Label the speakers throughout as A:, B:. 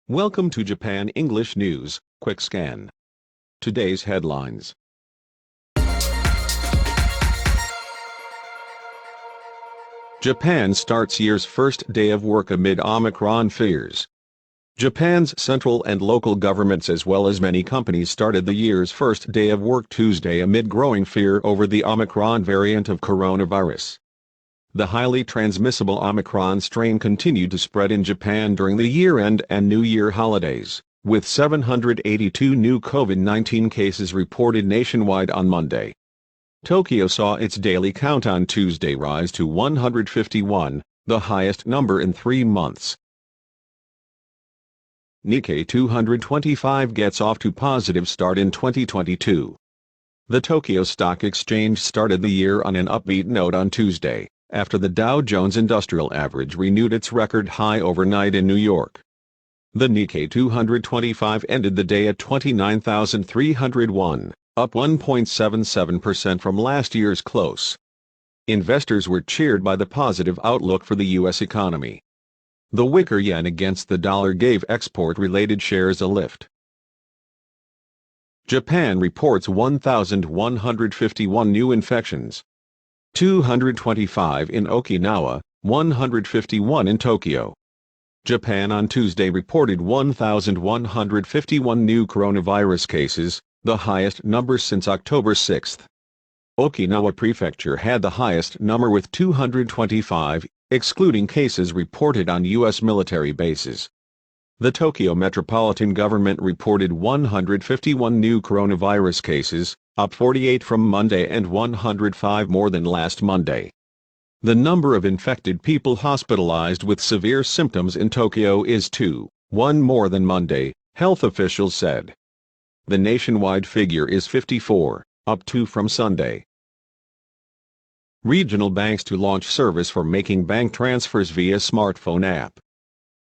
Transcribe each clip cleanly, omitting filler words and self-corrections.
A: Welcome to Japan English News, Quick Scan. Today's headlines. Japan starts year's first day of work amid Omicron fears. Japan's central and local governments as well as many companies started the year's first day of work Tuesday amid growing fear over the Omicron variant of coronavirus. The highly transmissible Omicron strain continued to spread in Japan during the year-end and New Year holidays, with 782 new COVID-19 cases reported nationwide on Monday. Tokyo saw its daily count on Tuesday rise to 151, the highest number in 3 months. Nikkei 225 gets off to positive start in 2022. The Tokyo Stock Exchange started the year on an upbeat note on Tuesday, after the Dow Jones Industrial Average renewed its record high overnight in New York. The Nikkei 225 ended the day at 29,301, up 1.77% from last year's close. Investors were cheered by the positive outlook for the U.S. economy. The weaker yen against the dollar gave export-related shares a lift. Japan reports 1,151 new infections. 225 in Okinawa, 151 in Tokyo. Japan on Tuesday reported 1,151 new coronavirus cases, the highest number since October 6. Okinawa Prefecture had the highest number with 225, excluding cases reported on U.S. military bases. The Tokyo Metropolitan Government reported 151 new coronavirus cases, up 48 from Monday and 105 more than last Monday. The number of infected people hospitalized with severe symptoms in Tokyo is 1 more than Monday, health officials said. The nationwide figure is 54, up 2 from Sunday. Regional banks to launch service for making bank transfers via smartphone app.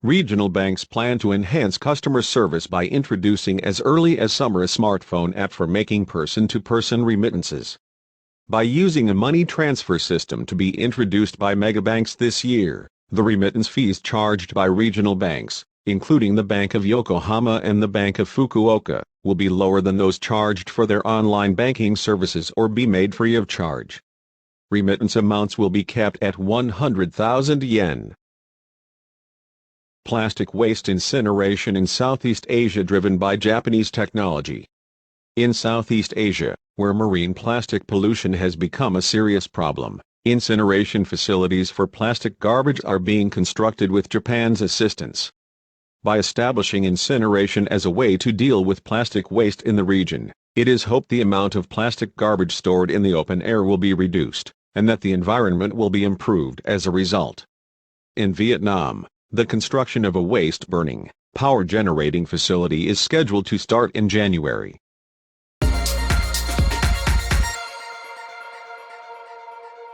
A: Regional banks plan to enhance customer service by introducing as early as summer a smartphone app for making person-to-person remittances. By using a money transfer system to be introduced by megabanks this year, the remittance fees charged by regional banks, including the Bank of Yokohama and the Bank of Fukuoka, will be lower than those charged for their online banking services or be made free of charge. Remittance amounts will be capped at 100,000 yen. Plastic waste incineration in Southeast Asia driven by Japanese technology. In Southeast Asia, where marine plastic pollution has become a serious problem, incineration facilities for plastic garbage are being constructed with Japan's assistance. By establishing incineration as a way to deal with plastic waste in the region, it is hoped the amount of plastic garbage stored in the open air will be reduced, and that the environment will be improved as a result. In Vietnam, the construction of a waste-burning, power-generating facility is scheduled to start in January.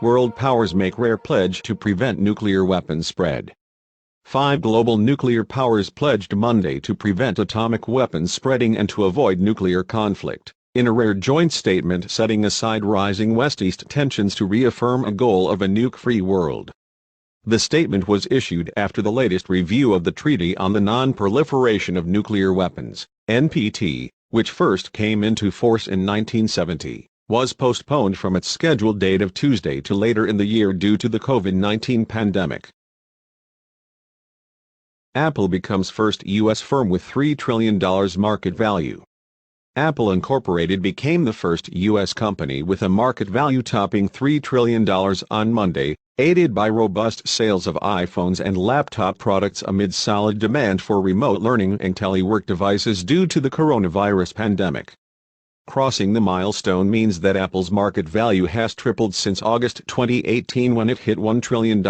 A: World powers make rare pledge to prevent nuclear weapons spread. 5 global nuclear powers pledged Monday to prevent atomic weapons spreading and to avoid nuclear conflict, in a rare joint statement setting aside rising West-East tensions to reaffirm a goal of a nuke-free world. The statement was issued after the latest review of the Treaty on the Non-Proliferation of Nuclear Weapons, NPT, which first came into force in 1970, was postponed from its scheduled date of Tuesday to later in the year due to the COVID-19 pandemic. Apple becomes first U.S. firm with $3 trillion market value. Apple Incorporated became the first U.S. company with a market value topping $3 trillion on Monday, aided by robust sales of iPhones and laptop products amid solid demand for remote learning and telework devices due to the coronavirus pandemic. Crossing the milestone means that Apple's market value has tripled since August 2018 when it hit $1 trillion.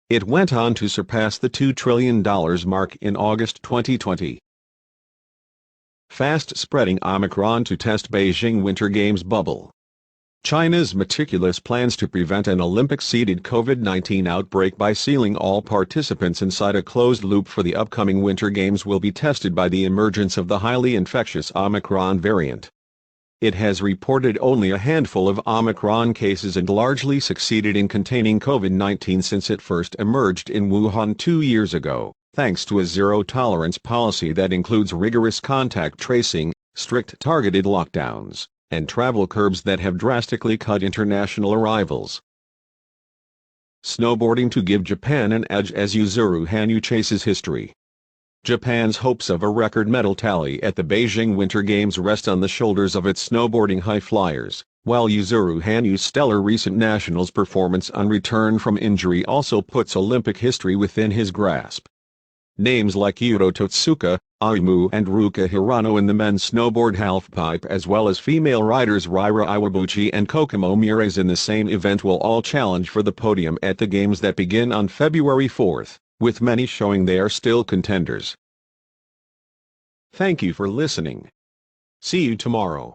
A: It went on to surpass the $2 trillion mark in August 2020. Fast-spreading Omicron to test Beijing Winter Games bubble. China's meticulous plans to prevent an Olympic-seeded COVID-19 outbreak by sealing all participants inside a closed loop for the upcoming Winter Games will be tested by the emergence of the highly infectious Omicron variant. It has reported only a handful of Omicron cases and largely succeeded in containing COVID-19 since it first emerged in Wuhan 2 years ago, thanks to a zero-tolerance policy that includes rigorous contact tracing, strict targeted lockdowns, and travel curbs that have drastically cut international arrivals. Snowboarding to give Japan an edge as Yuzuru Hanyu chases history. Japan's hopes of a record medal tally at the Beijing Winter Games rest on the shoulders of its snowboarding high flyers, while Yuzuru Hanyu's stellar recent nationals performance on return from injury also puts Olympic history within his grasp. Names like Yuto Totsuka, Ayumu and Ruka Hirano in the men's snowboard halfpipe as well as female riders Raira Iwabuchi and Kokomo Mures in the same event will all challenge for the podium at the games that begin on February 4th, with many showing they are still contenders. Thank you for listening. See you tomorrow.